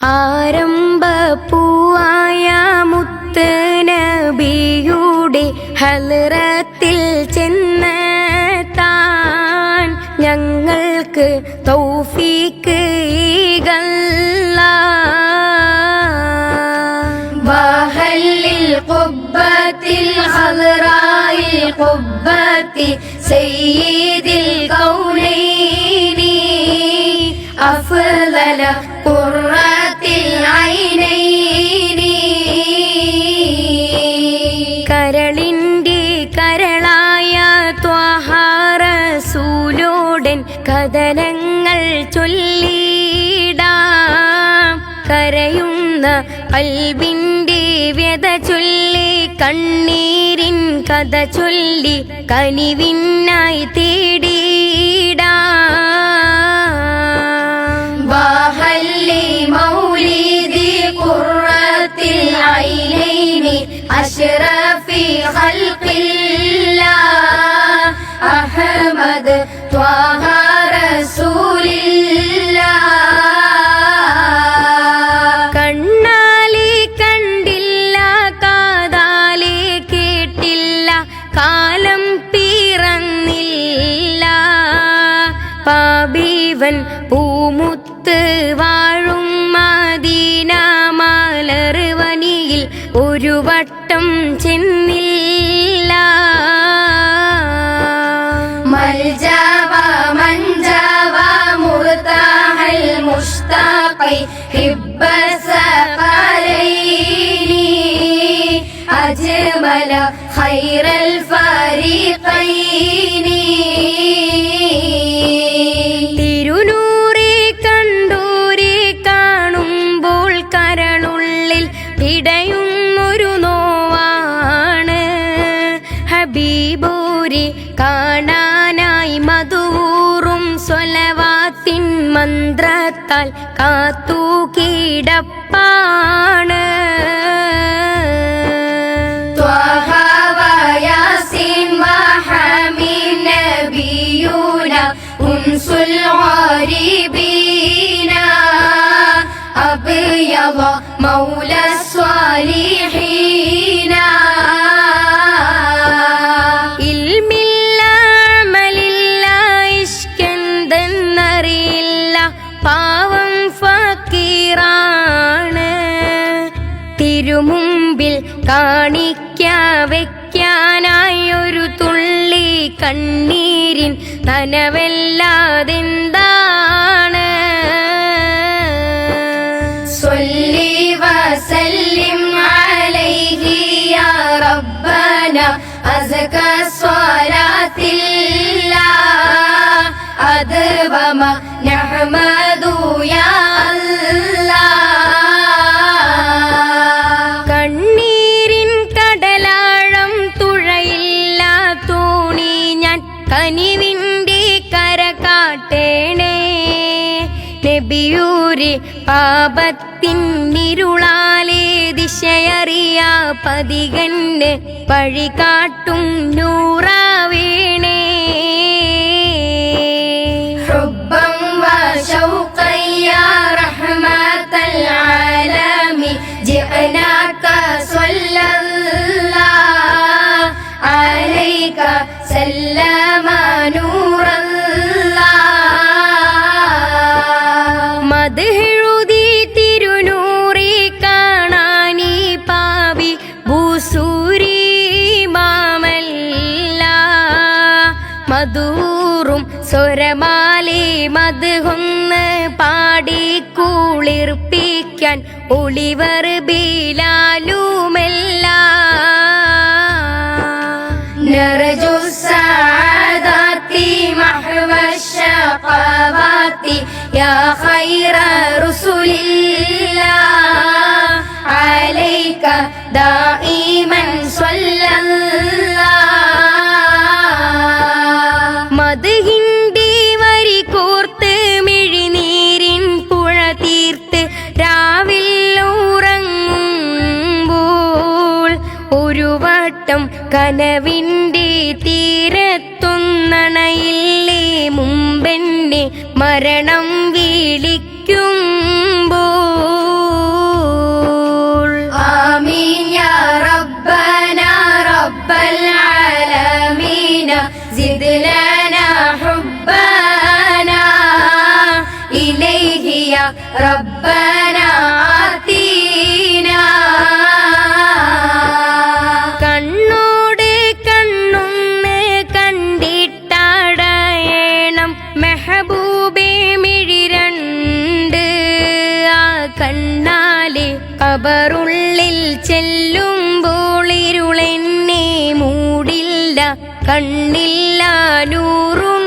ആരംഭപ്പൂവായ മുത്ത് നബിയുടെ ഹൽറത്തിൽ ചെന്ന് താൻ ഞങ്ങൾക്ക് തൗഫീക്ക് വഹല്ലിൽ ഖുബ്ബത്തിൽ ഖൽറായിൽ ഖുബ്ബത്തി സയ്യിദിൽ കൗനൈനി അഫ്ളല ഖുർറത്തിൽ ഐനൈനി. കരളിൻ്റെ കരളായ ത്വഹ റസൂലോടൻ കഥനങ്ങൾ ചൊല്ലിടാം. കരയുന്ന ഖൽബിൻ്റെ വ്യത ചൊല്ലി കണ്ണീരിൻ കഥ ചൊല്ലി കനിവിനായി തേടിടാം. വഹല്ലി മൗലിദി ഖുർറത്തിൽ ഐനൈനി അശ്റഫി ഖൽഖില്ലാഹ് അഹ്മദ് ത്വഹ റസൂലില്ലാഹ്. കണ്ണാലെ കണ്ടില്ല, കാതാലെ കേട്ടില്ല, കാലം പിറന്നില്ല. പാപിവൻ പൂമുത്ത് വാഴും മദീന മലർവനിയിൽ ഒരു വട്ടം ചെന്നില്ല. മൽജവ മൻജവ മുർതാഹൽ മുഷ്താഖി ഹിബ്ബ സഖലൈനി അജ്മല ഖൈറൽ ഫരീഖൈനി. തിരുനൂറെ കണ്ടൂരെ കാണുമ്പോൾ കരളുള്ളിൽ പിടയുന്നൊരു നോവാണ്. ഹബീബൂരെ കാണാനായി മധുവൂറും സ്വലവാത്തിൻ മന്ത്രത്താൽ കാത്തു കിടപ്പാണ്. ത്വഹ വയാസീൻ വഹമീം നബിയൂന ഉൻസുൽ ഗരീബീന അബ്യദ മൗല സ്വാലിഹീന. ഇൽമില്ല അമലില്ല ഇഷ്കെന്തെന്നറിയില്ല, പാവം ഫക്കീറാണ്. തിരുമുമ്പിൽ കാണിക്ക വയ്ക്കാനായി ഒരു തുള്ളി കണ്ണീരിൻ നനവല്ലാതെന്താണ്. സ്വല്ലി വസല്ലിം അലൈഹി യാ റബ്ബന അസ്ക സ്വലാത്തില്ലാഹ് അദ്വമ നഹ്മദു യാ അല്ലാഹ്. കണ്ണീരിൻ കടലാഴം തുഴയില്ല തോണി ഞാൻ കനിവിൻ്റെ കര കാട്ടേണേ. നബിയൂരെ പാപത്തിൻ ഇരുളാലെ ദിശയറിയാ പതികന് വഴി കാട്ടും നൂറാവേണേ. ഹുബ്ബൻ വശൗഖൻ യാ റഹ്മത്തൽ ആലമി ജിഅനാക സ്വല്ലല്ലാഹ് അലൈക സല്ലമ നൂറല്ലാഹ്. മദ്ഹെഴുതി തിരുനൂറെ കാണാനീ പാവി ഭൂസൂരി മാമല്ല. മധൂറും സ്വരമാലെ മദ്ഹൊന്ന് പാടി കുളിർപ്പിക്കാൻ ഒളിവർ ബിലാലുമല്ല. നർജു സഅദാതി മഹ്വ ശഖവാതി യാ ഖൈറ റസൂലില്ലാഹ് അലൈക ദായിമൻ സ്വല്ലല്ലാഹ്. മദ്ഹിൻ്റെ വരി കോർത്ത് മിഴിനീരിൻ പുഴ തീർത്ത് രാവിൽ ഉറങ്ങുമ്പോൾ ഒരു വട്ടം കനവിൻ്റെ തീരത്തൊന്നണയില്ലേ മുമ്പെന്നെ മരണം വിളിക്കുമ്പോൾ. റബ്ബനാ ആതീനാ. കണ്ണോട് കണ്ണൊന്ന് കണ്ടിട്ടടയണം മെഹബൂബേ മിഴി രണ്ട്. ആ കണ്ണാലെ ഖബറുള്ളിൽ ചെല്ലുമ്പോൾ ഇരുളെന്നെ മൂടില്ല, കണ്ണില്ല നൂറും